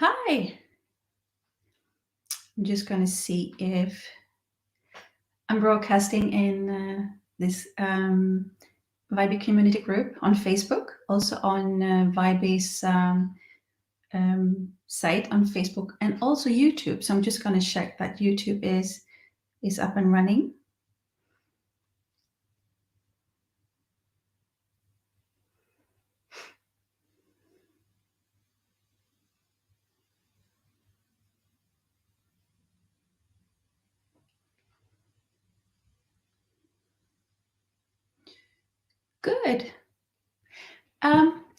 Hi. I'm just going to see if I'm broadcasting in this Vibe community group on Facebook, also on Vibe's site on Facebook, and also YouTube. So I'm just going to check that YouTube is up and running. Good.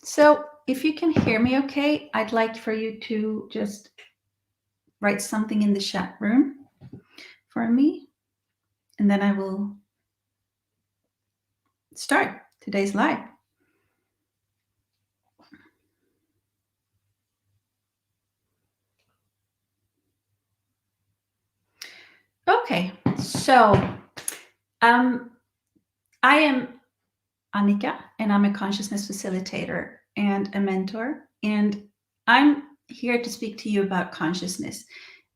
So if you can hear me okay, I'd like for you to just write something in the chat room for me, and then I will start today's live. Okay, so I am Annika, and I'm a consciousness facilitator and a mentor. And I'm here to speak to you about consciousness,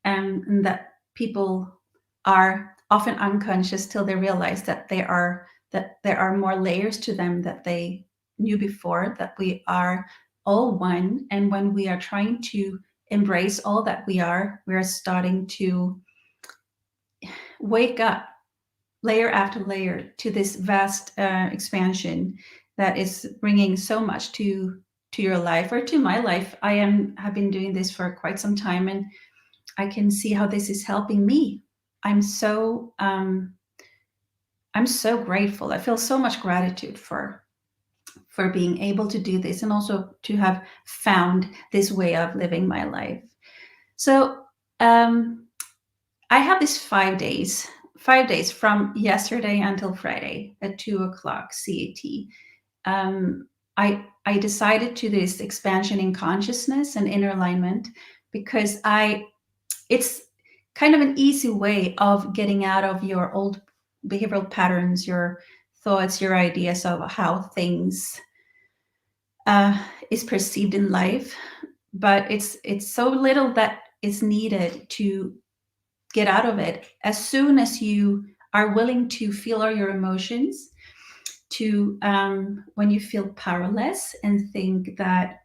and that people are often unconscious till they realize that there are more layers to them that they knew before, that we are all one. And when we are trying to embrace all that we are starting to wake up layer after layer to this vast expansion that is bringing so much to your life, or to my life. Have been doing this for quite some time, and I can see how this is helping me. I'm so grateful. I feel so much gratitude for being able to do this, and also to have found this way of living my life. So I have this 5 days from yesterday until Friday at 2:00 CET. I decided to do this expansion in consciousness and inner alignment because it's kind of an easy way of getting out of your old behavioral patterns, your thoughts, your ideas of how things is perceived in life. But it's so little that is needed to get out of it as soon as you are willing to feel all your emotions, to when you feel powerless and think that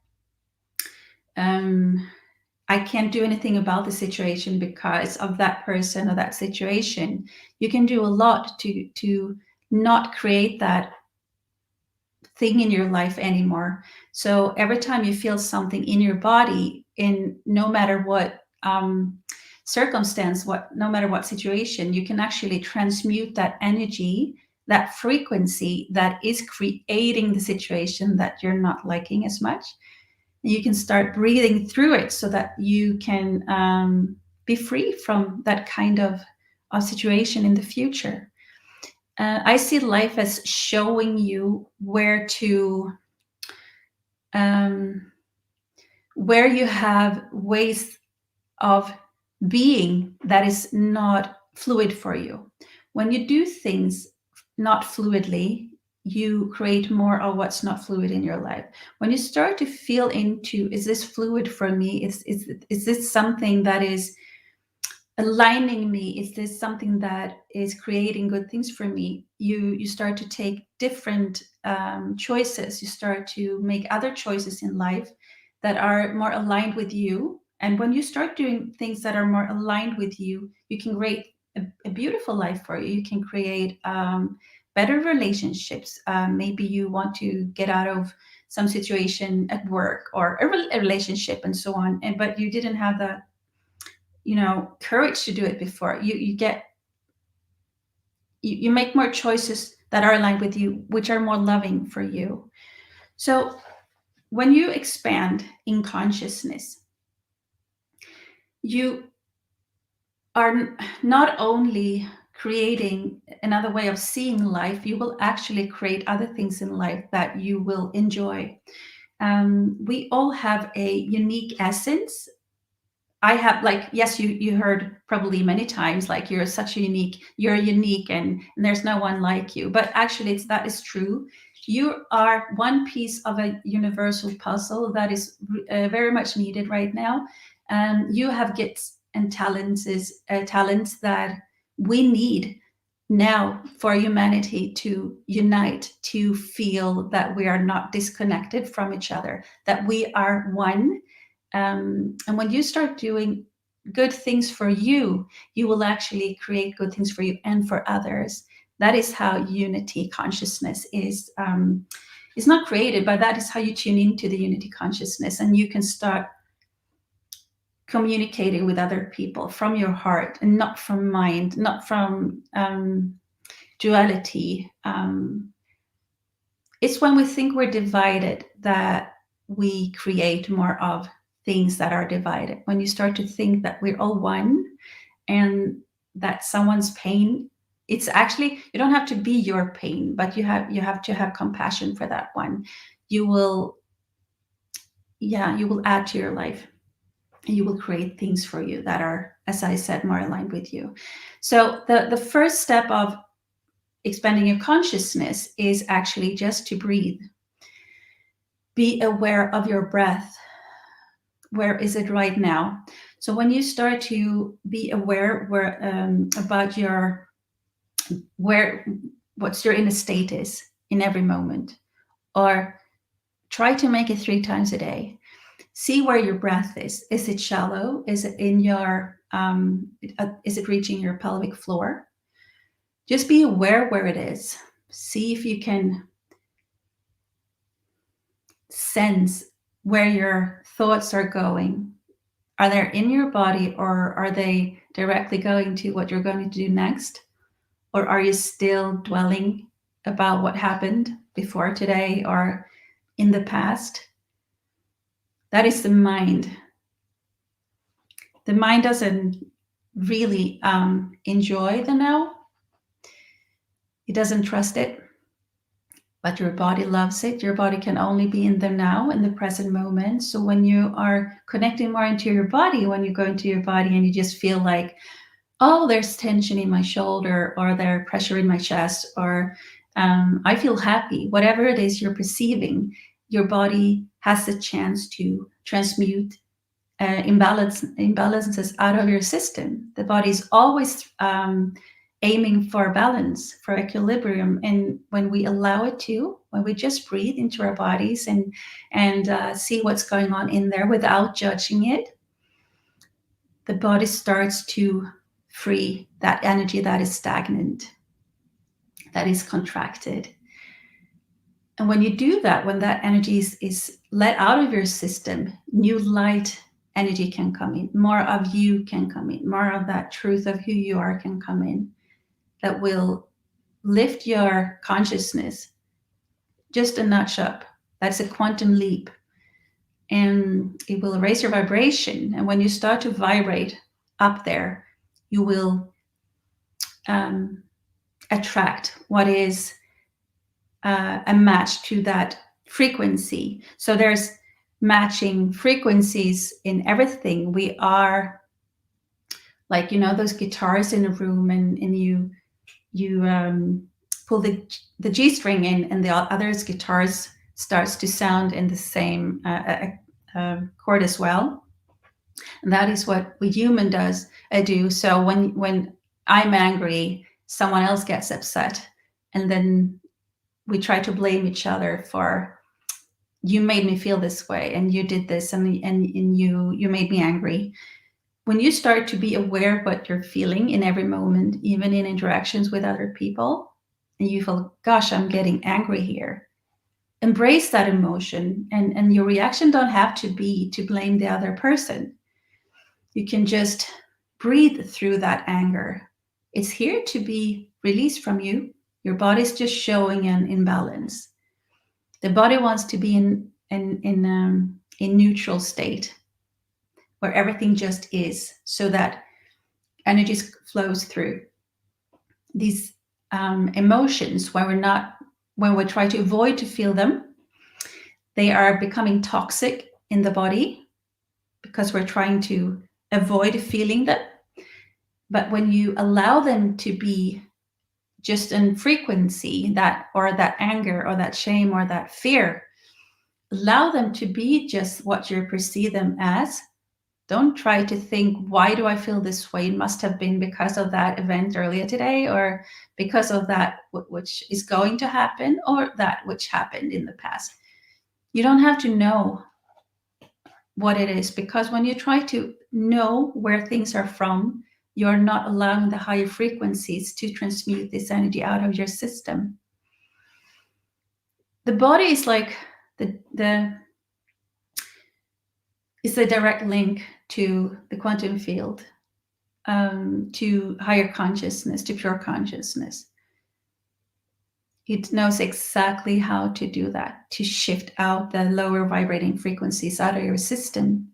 I can't do anything about the situation because of that person or that situation. You can do a lot to not create that thing in your life anymore. So every time you feel something in your body, in no matter what circumstance, no matter what situation, you can actually transmute that energy, that frequency that is creating the situation that you're not liking as much. You can start breathing through it so that you can be free from that kind of situation in the future. I see life as showing you where you have ways of being that is not fluid for you. When you do things not fluidly, you create more of what's not fluid in your life. When you start to feel into, is this fluid for me? Is this something that is aligning me? Is this something that is creating good things for me? You start to take different choices. You start to make other choices in life that are more aligned with you. And when you start doing things that are more aligned with you, you can create a beautiful life for you. You can create better relationships. Maybe you want to get out of some situation at work or a relationship and so on, but you didn't have the courage to do it before. You make more choices that are aligned with you, which are more loving for you. So when you expand in consciousness, you are not only creating another way of seeing life, you will actually create other things in life that you will enjoy. We all have a unique essence. I have, like, yes, you heard probably many times, like, you're unique and there's no one like you. But actually that is true. You are one piece of a universal puzzle that is very much needed right now. You have gifts and talents that we need now for humanity to unite, to feel that we are not disconnected from each other, that we are one. And when you start doing good things for you, you will actually create good things for you and for others. That is how unity consciousness is. It's not created, but that is how you tune into the unity consciousness, and you can start communicating with other people from your heart and not from mind, not from duality. It's when we think we're divided that we create more of things that are divided. When you start to think that we're all one and that someone's pain, it's actually, you don't have to be your pain, but you have to have compassion for that one. You will add to your life. You will create things for you that are, as I said, more aligned with you. So the first step of expanding your consciousness is actually just to breathe. Be aware of your breath. Where is it right now? So when you start to be aware about what's your inner state is in every moment, or try to make it 3 times a day. See where your breath is. Is it shallow? Is it in your is it reaching your pelvic floor? Just be aware where it is. See if you can sense where your thoughts are going. Are they in your body, or are they directly going to what you're going to do next? Or are you still dwelling about what happened before today or in the past? That is the mind. The mind doesn't really enjoy the now. It doesn't trust it, but your body loves it. Your body can only be in the now, in the present moment. So when you are connecting more into your body, when you go into your body and you just feel like, oh, there's tension in my shoulder, or there's pressure in my chest, or I feel happy, whatever it is you're perceiving, your body has the chance to transmute imbalances out of your system. The body is always aiming for balance, for equilibrium, and when we allow it to, when we just breathe into our bodies and see what's going on in there without judging it, the body starts to free that energy that is stagnant, that is contracted. And when you do that, when that energy is let out of your system, new light energy can come in, more of you can come in, more of that truth of who you are can come in, that will lift your consciousness just a notch up. That's a quantum leap. And it will raise your vibration. And when you start to vibrate up there, you will attract what is a match to that frequency. So there's matching frequencies in everything. We are like, those guitars in a room, and you pull the G string in, and the other's guitars starts to sound in the same chord as well. And that is what we human do. So when I'm angry, someone else gets upset, and then we try to blame each other for, you made me feel this way, and you did this, and you made me angry. When you start to be aware of what you're feeling in every moment, even in interactions with other people, and you feel, gosh, I'm getting angry here, embrace that emotion, and your reaction don't have to be to blame the other person. You can just breathe through that anger. It's here to be released from you. Your body's just showing an imbalance. The body wants to be in neutral state, where everything just is, so that energy flows through. These emotions, when we try to avoid to feel them, they are becoming toxic in the body because we're trying to avoid feeling them. But when you allow them to be just in frequency, that or that anger or that shame or that fear. Allow them to be just what you perceive them as. Don't try to think, why do I feel this way? It must have been because of that event earlier today, or because of that which is going to happen, or that which happened in the past. You don't have to know what it is, because when you try to know where things are from, you're not allowing the higher frequencies to transmute this energy out of your system. The body is like is a direct link to the quantum field, to higher consciousness, to pure consciousness. It knows exactly how to do that, to shift out the lower vibrating frequencies out of your system.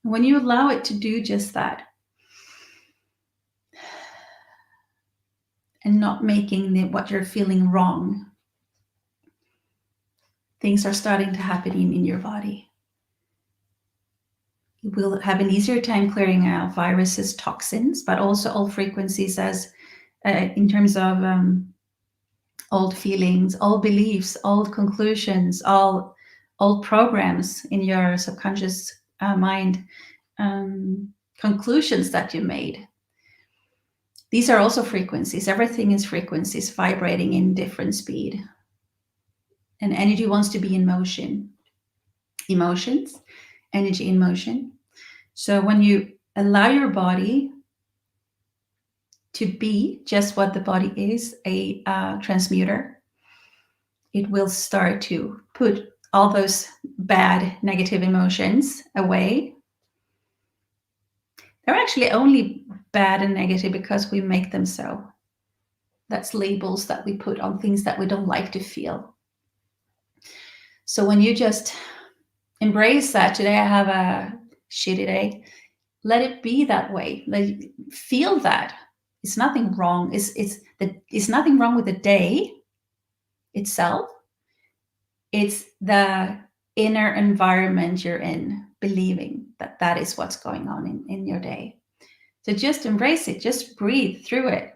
When you allow it to do just that, and not making what you're feeling wrong, things are starting to happen in your body. You will have an easier time clearing out viruses, toxins, but also all frequencies as in terms of old feelings, old beliefs, old conclusions, all old programs in your subconscious mind, conclusions that you made. These are also frequencies. Everything is frequencies vibrating in different speed. And energy wants to be in motion. Emotions, energy in motion. So when you allow your body to be just what the body is, a transmuter, it will start to put all those bad, negative emotions away. They're actually only bad and negative because we make them so. That's labels that we put on things that we don't like to feel. So when you just embrace that, today I have a shitty day, let it be that way. Feel that. It's nothing wrong. It's nothing wrong with the day itself. It's the inner environment you're in, believing that that is what's going on in your day. So just embrace it. Just breathe through it.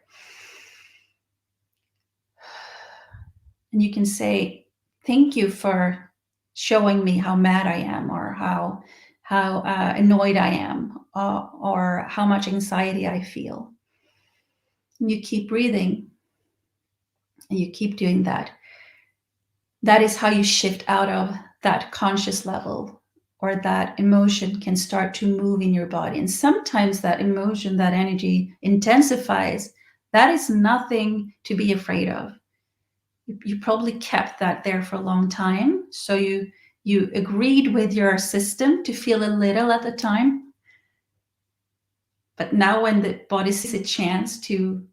And you can say, thank you for showing me how mad I am, or how annoyed I am, or how much anxiety I feel. And you keep breathing, and you keep doing that. That is how you shift out of that conscious level, or that emotion can start to move in your body. And sometimes that emotion, that energy intensifies. That is nothing to be afraid of. You probably kept that there for a long time. So you agreed with your system to feel a little at the time. But now when the body sees a chance to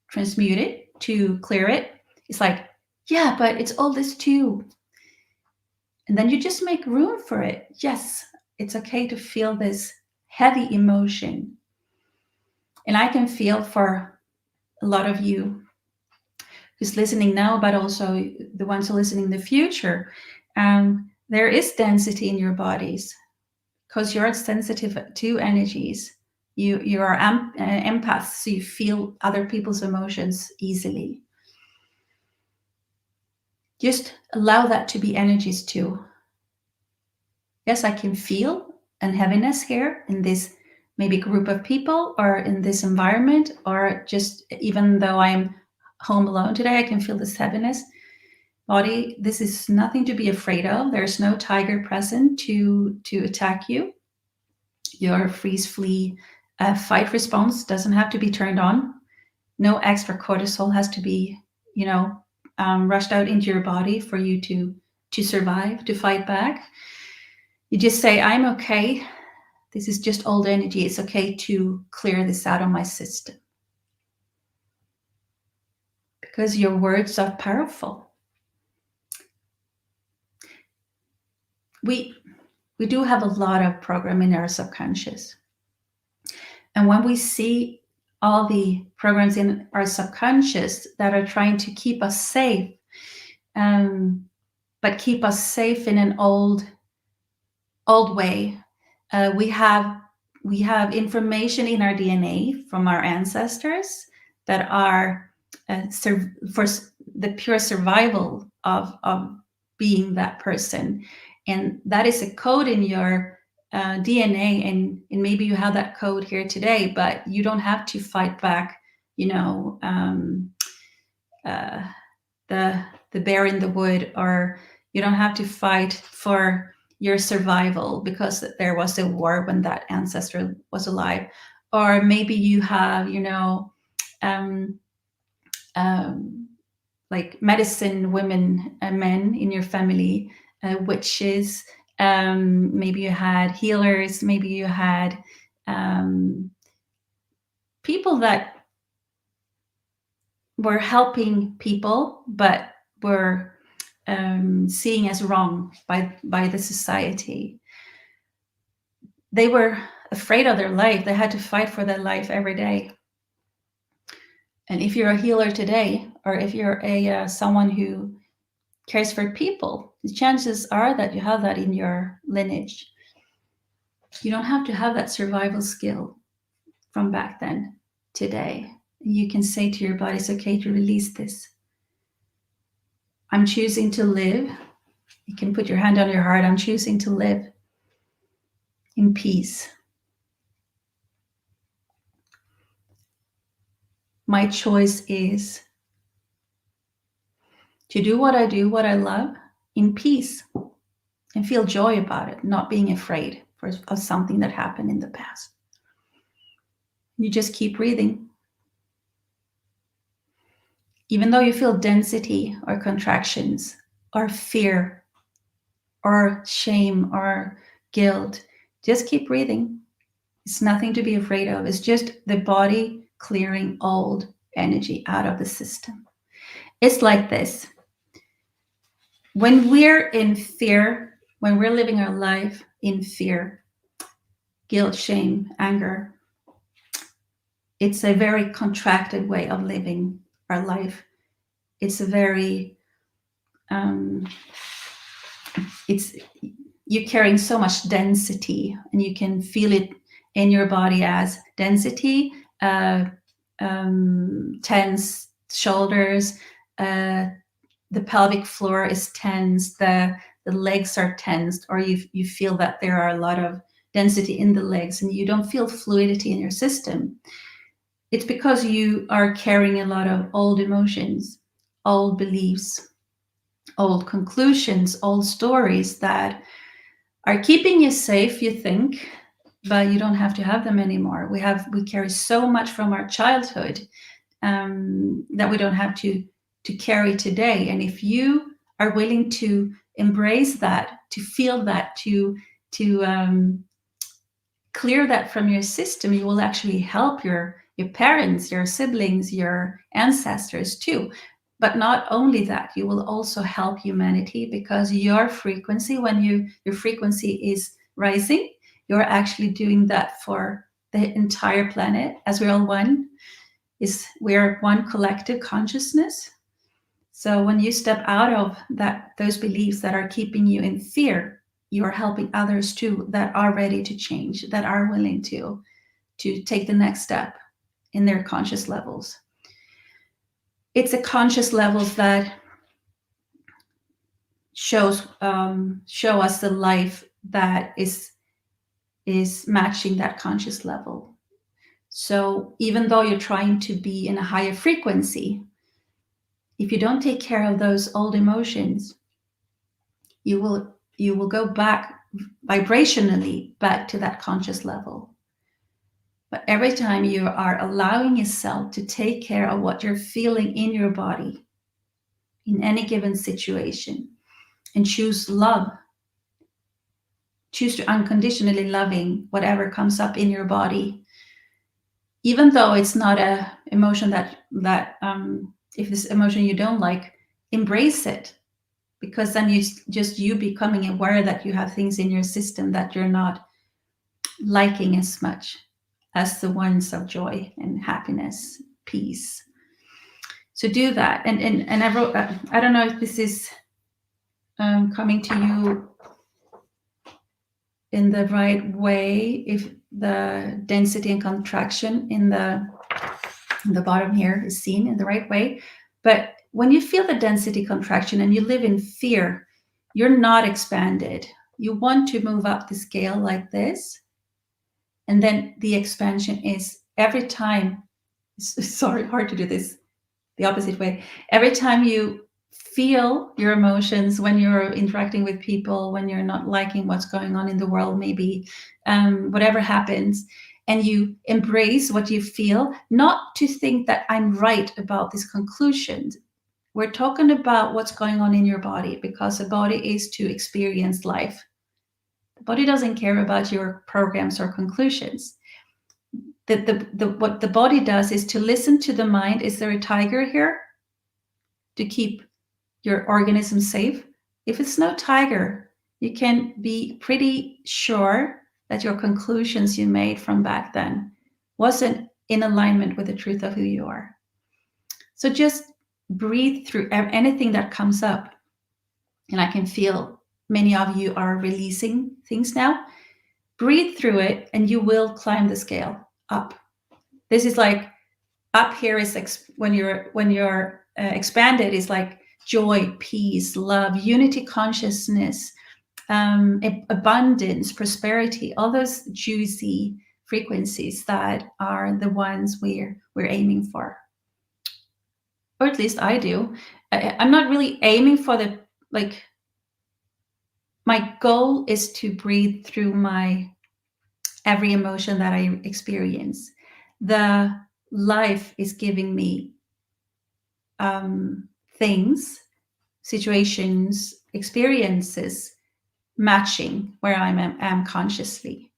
transmute it, to clear it, it's like, yeah, but it's all this too. And then you just make room for it. Yes, it's okay to feel this heavy emotion. And I can feel for a lot of you who's listening now, but also the ones who are listening in the future, there is density in your bodies because you're sensitive to energies. You are empaths, so you feel other people's emotions easily. Just allow that to be energies too. Yes, I can feel a heaviness here in this maybe group of people, or in this environment, or just even though I'm home alone today, I can feel this heaviness. Body, this is nothing to be afraid of. There's no tiger present to attack you. Your freeze, flee, fight response doesn't have to be turned on. No extra cortisol has to be, rushed out into your body for you to survive, to fight back. You just say, I'm okay. This is just old energy. It's okay to clear this out of my system. Because your words are powerful. We do have a lot of program in our subconscious. And when we see all the programs in our subconscious that are trying to keep us safe, but keep us safe in an old way, we have information in our DNA from our ancestors that are for the pure survival of being that person. And that is a code in your DNA, and maybe you have that code here today, but you don't have to fight back, the bear in the wood, or you don't have to fight for your survival because there was a war when that ancestor was alive. Or maybe you have, like medicine women and men in your family, witches. Maybe you had healers. Maybe you had people that were helping people, but were seen as wrong by the society. They were afraid of their life. They had to fight for their life every day. And if you're a healer today, or if you're a someone who cares for people, the chances are that you have that in your lineage. You don't have to have that survival skill from back then today. You can say to your body, it's okay to release this. I'm choosing to live. You can put your hand on your heart. I'm choosing to live in peace. My choice is to do what I do, what I love, in peace, and feel joy about it, not being afraid of something that happened in the past. You just keep breathing. Even though you feel density or contractions or fear or shame or guilt, just keep breathing. It's nothing to be afraid of. It's just the body clearing old energy out of the system. It's like this. When we're in fear, when we're living our life in fear, guilt, shame, anger, it's a very contracted way of living our life. It's a very, you're carrying so much density, and you can feel it in your body as density, tense shoulders, the pelvic floor is tense, the legs are tensed, or you feel that there are a lot of density in the legs, and you don't feel fluidity in your system. It's because you are carrying a lot of old emotions, old beliefs, old conclusions, old stories that are keeping you safe, you think, but you don't have to have them anymore. We carry so much from our childhood that we don't have to carry today. And if you are willing to embrace that, to feel that, to clear that from your system, you will actually help your parents, your siblings, your ancestors too. But not only that, you will also help humanity, because your frequency, when your frequency is rising, you're actually doing that for the entire planet, as we're all one. We're one collective consciousness. So when you step out of those beliefs that are keeping you in fear, you are helping others too, that are ready to change, that are willing to take the next step in their conscious levels. It's a conscious levels that show us the life that is matching that conscious level. So even though you're trying to be in a higher frequency, if you don't take care of those old emotions, you will go back vibrationally back to that conscious level. But every time you are allowing yourself to take care of what you're feeling in your body in any given situation, and choose love, choose to unconditionally loving whatever comes up in your body, even though it's not a emotion that if this emotion you don't like, embrace it, because then you becoming aware that you have things in your system that you're not liking as much as the ones of joy and happiness, peace. So do that. And I wrote, I don't know if this is coming to you in the right way, if the density and contraction in the The bottom here is seen in the right way. But when you feel the density contraction and you live in fear, you're not expanded. You want to move up the scale like this. And then the expansion is every time, sorry, hard to do this the opposite way. Every time you feel your emotions when you're interacting with people, when you're not liking what's going on in the world, maybe whatever happens, and you embrace what you feel, not to think that I'm right about these conclusions. We're talking about what's going on in your body, because the body is to experience life. The body doesn't care about your programs or conclusions. What the body does is to listen to the mind. Is there a tiger here? To keep your organism safe. If it's no tiger, you can be pretty sure that your conclusions you made from back then wasn't in alignment with the truth of who you are. So just breathe through anything that comes up. And I can feel many of you are releasing things now. Breathe through it and you will climb the scale up. This is like up here is when you're expanded is like joy, peace, love, unity, consciousness, abundance, prosperity, all those juicy frequencies that are the ones we're aiming for. Or at least I do. I'm not really aiming for the, like, my goal is to breathe through my every emotion that I experience. The life is giving me things, situations, experiences matching where I am consciously.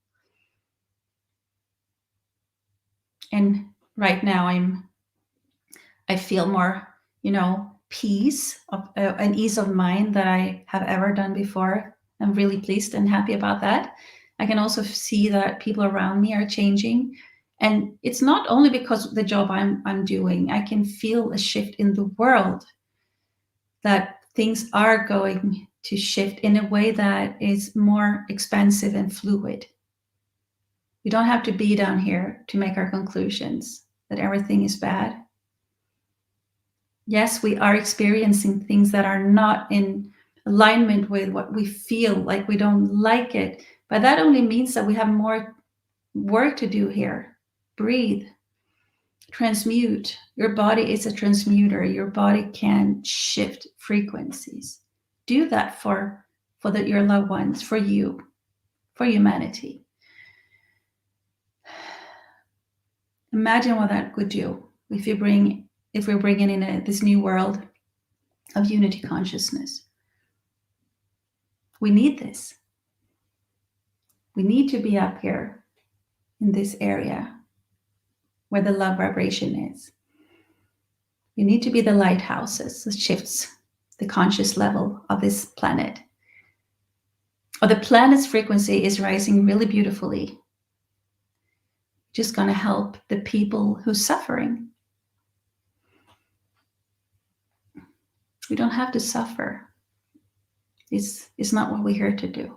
And right now I feel more, peace, an ease of mind that I have ever done before. I'm really pleased and happy about that. I can also see that people around me are changing. And it's not only because of the job I'm doing. I can feel a shift in the world, that things are going to shift in a way that is more expansive and fluid. We don't have to be down here to make our conclusions that everything is bad. Yes, we are experiencing things that are not in alignment with what we feel, like we don't like it. But that only means that we have more work to do here. Breathe. Transmute. Your body is a transmuter. Your body can shift frequencies. Do that for your loved ones, for you, for humanity. Imagine what that could do if we're bringing in this new world of unity consciousness. We need this. We need to be up here in this area where the love vibration is. You need to be the lighthouses that shifts the conscious level of this planet. Or the planet's frequency is rising really beautifully. Just going to help the people who's suffering. We don't have to suffer. It's not what we're here to do.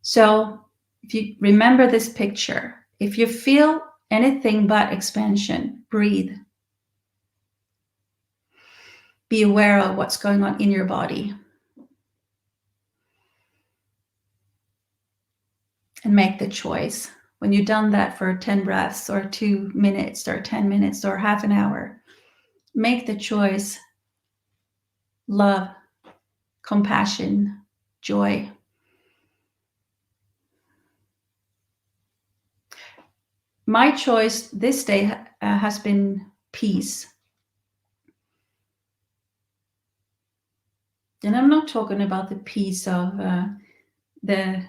So if you remember this picture, if you feel anything but expansion, breathe. Be aware of what's going on in your body. And make the choice. When you've done that for 10 breaths or 2 minutes or 10 minutes or half an hour, make the choice. Love, compassion, joy. My choice this day has been peace. And I'm not talking about the peace of the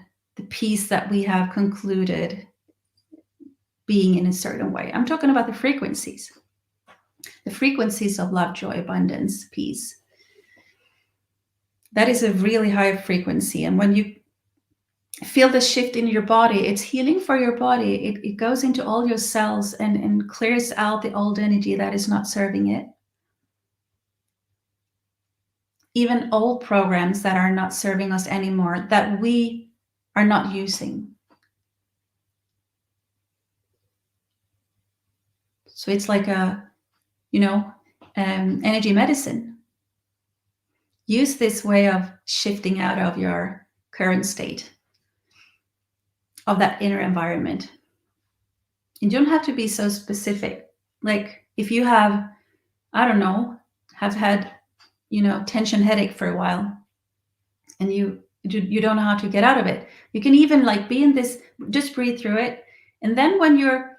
peace that we have concluded being in a certain way. I'm talking about the frequencies of love, joy, abundance, peace. That is a really high frequency. And when you feel the shift in your body, it's healing for your body. It goes into all your cells and clears out the old energy that is not serving it. Even old programs that are not serving us anymore, that we are not using. So it's like a, energy medicine. Use this way of shifting out of your current state, of that inner environment. You don't have to be so specific. Like if you have, I don't know, have had, tension headache for a while, and you don't know how to get out of it. You can even like be in this, just breathe through it. And then when you're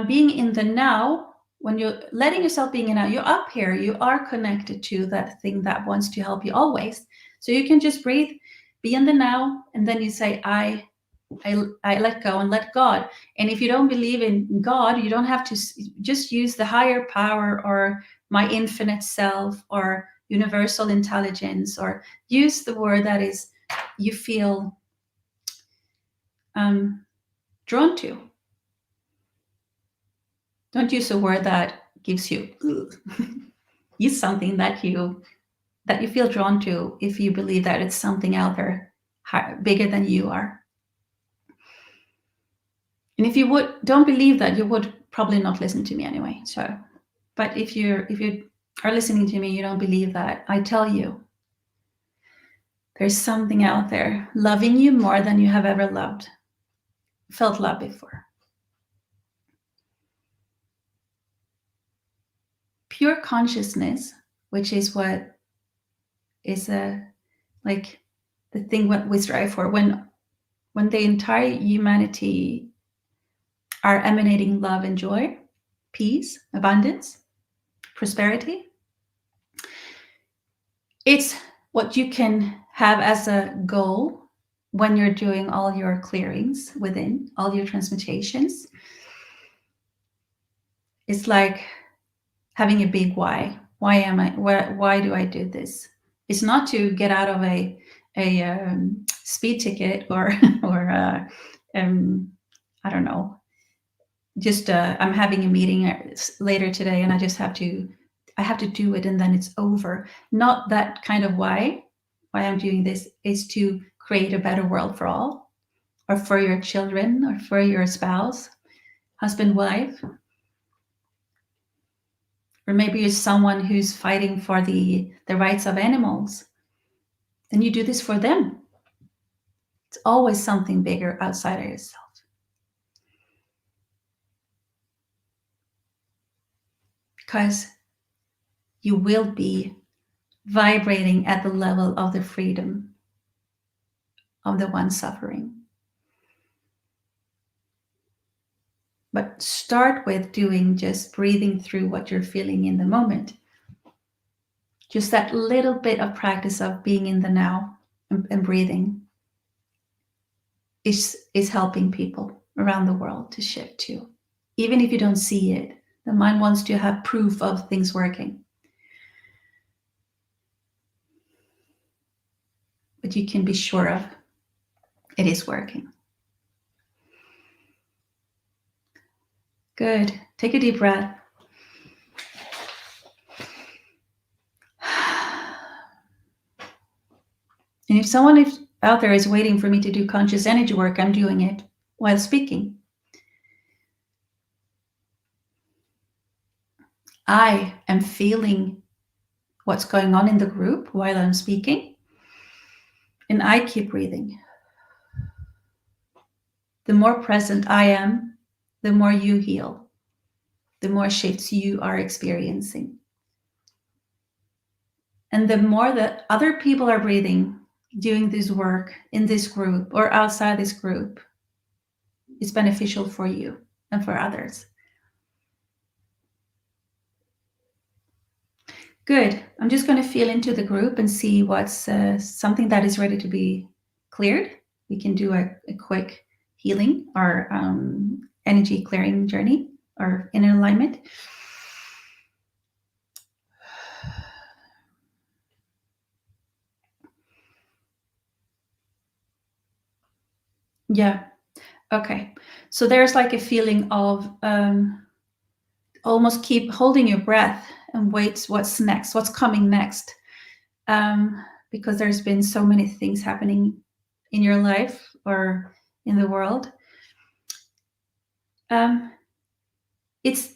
being in the now, when you're letting yourself being in now, you're up here, you are connected to that thing that wants to help you always. So you can just breathe, be in the now, and then you say, I let go and let God. And if you don't believe in God, you don't have to just use the higher power or my infinite self or universal intelligence, or use the word that is you feel drawn to. Don't use a word that gives you use something that you feel drawn to, if you believe that it's something out there bigger than you are. And if you don't believe that, you would probably not listen to me anyway. So, but if you are listening to me, you don't believe that, I tell you, there's something out there loving you more than you have ever felt love before. Pure consciousness, which is what is like the thing what we strive for, when the entire humanity are emanating love and joy, peace, abundance, prosperity. It's what you can have as a goal when you're doing all your clearings within, all your transmutations. It's like having a big why. Why do I do this? It's not to get out of a speed ticket or I don't know. Just I'm having a meeting later today, and I have to do it, and then it's over. Not that kind of why I'm doing this is to create a better world for all, or for your children, or for your spouse, husband, wife, or maybe you're someone who's fighting for the rights of animals. Then you do this for them. It's always something bigger outside of yourself. Because you will be vibrating at the level of the freedom of the one suffering. But start with doing just breathing through what you're feeling in the moment. Just that little bit of practice of being in the now and breathing is helping people around the world to shift too. Even if you don't see it, the mind wants to have proof of things working. But you can be sure of it is working. Good. Take a deep breath. And if someone out there is waiting for me to do conscious energy work, I'm doing it while speaking. I am feeling what's going on in the group while I'm speaking, and I keep breathing. The more present I am, the more you heal, the more shifts you are experiencing. And the more that other people are breathing, doing this work in this group or outside this group, it's beneficial for you and for others. Good. I'm just going to feel into the group and see what's something that is ready to be cleared. We can do a quick healing or energy clearing journey or inner alignment. Yeah. Okay. So there's like a feeling of almost keep holding your breath and wait what's next, what's coming next. Because there's been so many things happening in your life or in the world. It's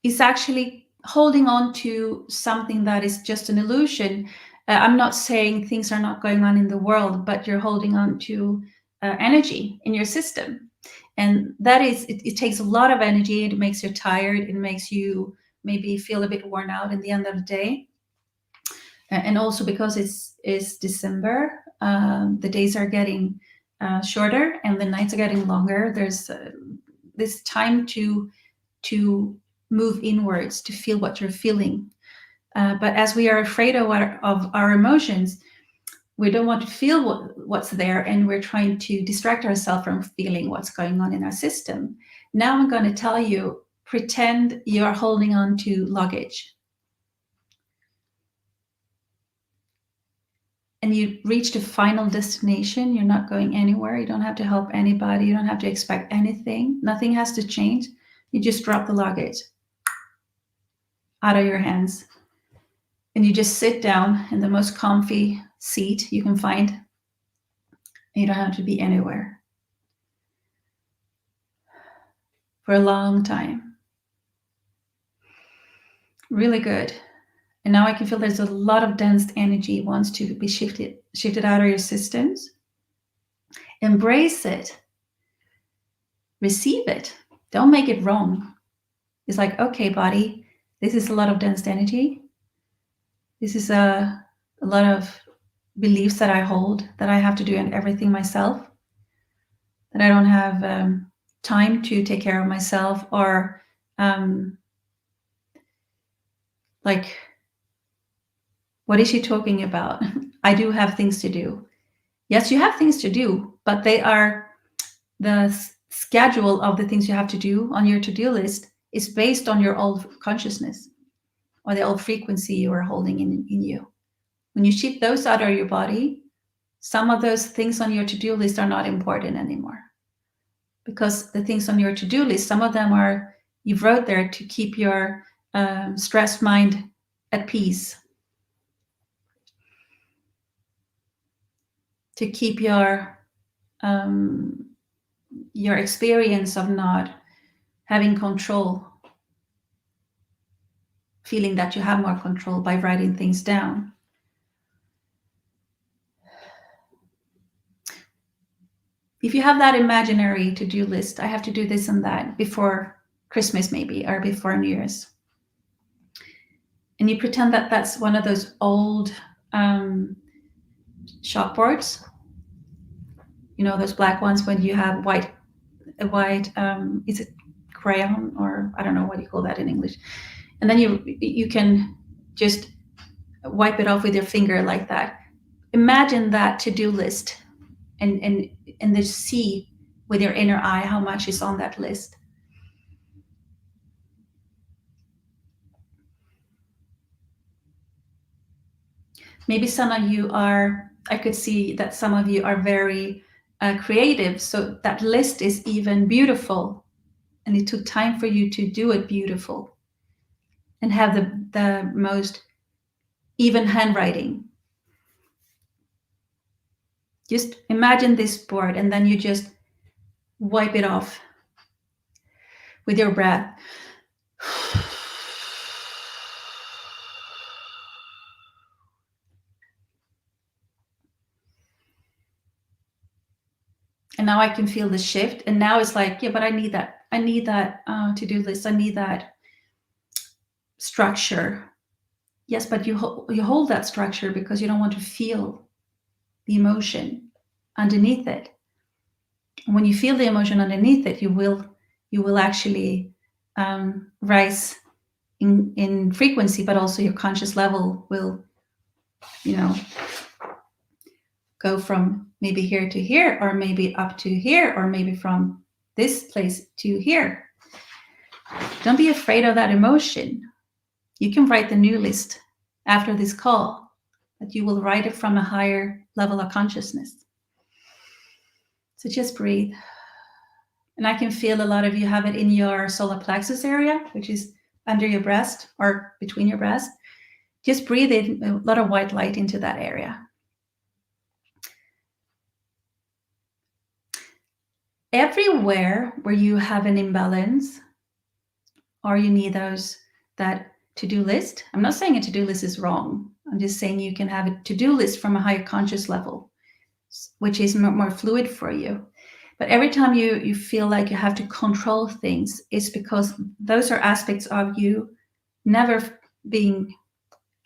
is actually holding on to something that is just an illusion. I'm not saying things are not going on in the world, but you're holding on to energy in your system. And that is, it takes a lot of energy. It makes you tired. It makes you maybe feel a bit worn out in the end of the day. And also because it's December, the days are getting shorter and the nights are getting longer. There's this time to move inwards, to feel what you're feeling. But as we are afraid of our emotions, we don't want to feel what's there, and we're trying to distract ourselves from feeling what's going on in our system. Now I'm going to tell you, pretend you're holding on to luggage. And you reach the final destination. You're not going anywhere. You don't have to help anybody. You don't have to expect anything. Nothing has to change. You just drop the luggage out of your hands. And you just sit down in the most comfy seat you can find. You don't have to be anywhere for a long time. Really good. And now I can feel there's a lot of dense energy wants to be shifted out of your systems. Embrace it. Receive it. Don't make it wrong. It's like, okay, body, this is a lot of dense energy. This is a lot of beliefs that I hold, that I have to do everything myself, that I don't have time to take care of myself, or like, what is she talking about? I do have things to do. Yes, you have things to do, but they are the schedule of the things you have to do on your to-do list is based on your old consciousness or the old frequency you are holding in you. When you shift those out of your body, some of those things on your to-do list are not important anymore. Because the things on your to-do list, some of them are, you wrote there to keep your stressed mind at peace, to keep your experience of not having control, feeling that you have more control by writing things down. If you have that imaginary to-do list, I have to do this and that before Christmas maybe, or before New Year's. And you pretend that that's one of those old chalkboards, those black ones when you have white, is it crayon, or I don't know what you call that in English. And then you can just wipe it off with your finger like that. Imagine that to-do list and then see with your inner eye how much is on that list. Maybe some of you I could see that some of you are very creative, so that list is even beautiful, and it took time for you to do it beautiful and have the most even handwriting. Just imagine this board, and then you just wipe it off with your breath. And now I can feel the shift. And now it's like, yeah, but I need that to-do list. I need that structure. Yes, but you hold that structure because you don't want to feel the emotion underneath it. And when you feel the emotion underneath it, you will actually rise in frequency, but also your conscious level will, go from maybe here to here, or maybe up to here, or maybe from this place to here. Don't be afraid of that emotion. You can write the new list after this call, but you will write it from a higher level of consciousness. So just breathe. And I can feel a lot of you have it in your solar plexus area, which is under your breast or between your breast. Just breathe in a lot of white light into that area. Everywhere where you have an imbalance or you need those that to-do list. I'm not saying a to-do list is wrong. I'm just saying you can have a to-do list from a higher conscious level, which is more fluid for you. But every time you feel like you have to control things, it's because those are aspects of you never being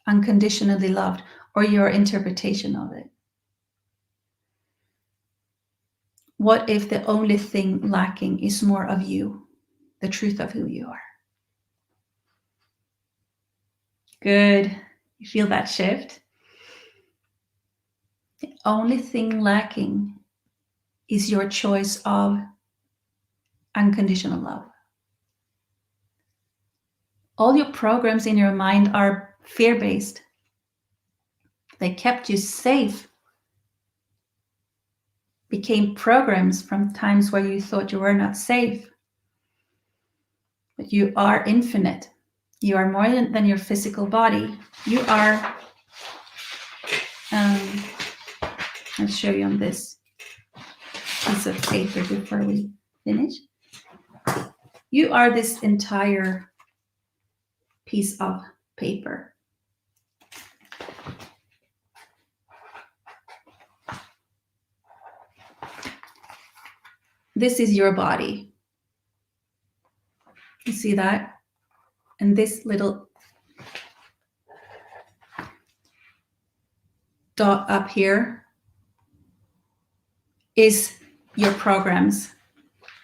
unconditionally loved, or your interpretation of it. What if the only thing lacking is more of you, the truth of who you are? Good. You feel that shift? The only thing lacking is your choice of unconditional love. All your programs in your mind are fear-based. They kept you safe. Became programs from times where you thought you were not safe. But you are infinite. You are more than your physical body. You are, I'll show you on this piece of paper before we finish. You are this entire piece of paper. This is your body. You see that? And this little dot up here is your programs,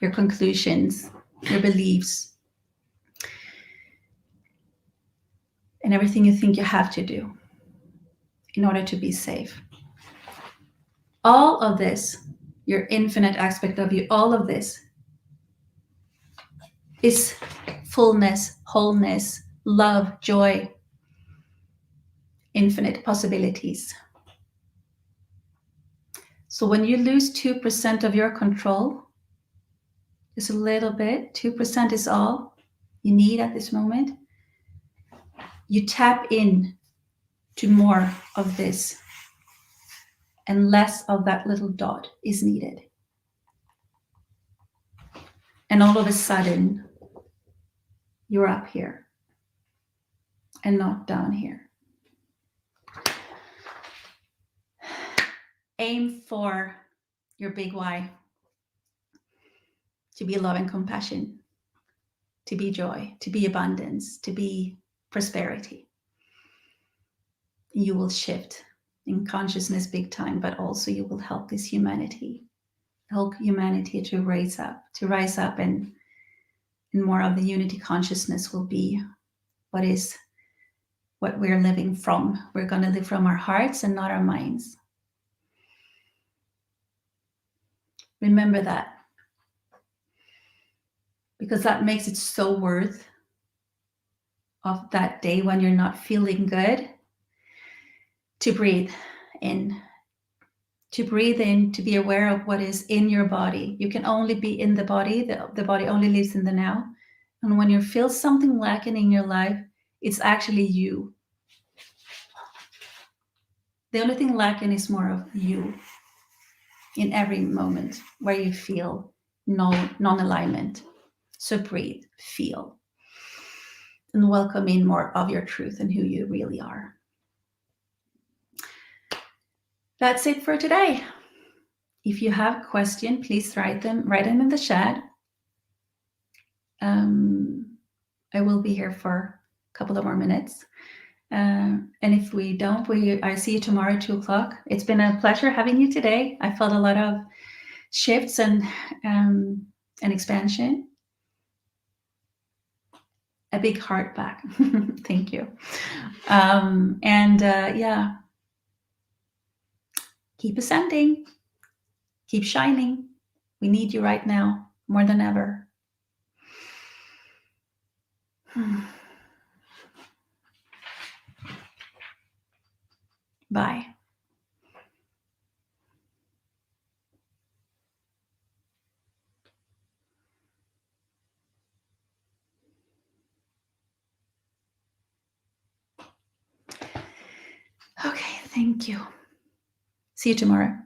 your conclusions, your beliefs, and everything you think you have to do in order to be safe. All of this, your infinite aspect of you, all of this is fullness, wholeness, love, joy, infinite possibilities. So when you lose 2% of your control, just a little bit, 2% is all you need at this moment, you tap in to more of this, and less of that little dot is needed. And all of a sudden, you're up here and not down here. Aim for your big why, to be love and compassion, to be joy, to be abundance, to be prosperity. You will shift in consciousness big time, but also you will help this humanity, help humanity to rise up, and more of the unity consciousness will be what we're living from. We're going to live from our hearts and not our minds. Remember that, because that makes it so worth of that day when you're not feeling good, to breathe in, to be aware of what is in your body. You can only be in the body. The body only lives in the now. And when you feel something lacking in your life, it's actually you. The only thing lacking is more of you in every moment where you feel non-alignment. So breathe, feel, and welcome in more of your truth and who you really are. That's it for today. If you have questions, please write them in the chat. I will be here for a couple of more minutes. And if we don't, I see you tomorrow at 2:00. It's been a pleasure having you today. I felt a lot of shifts and expansion. A big heart back. Thank you. Yeah. Keep ascending. Keep shining. We need you right now more than ever. Bye. Okay, thank you. See you tomorrow.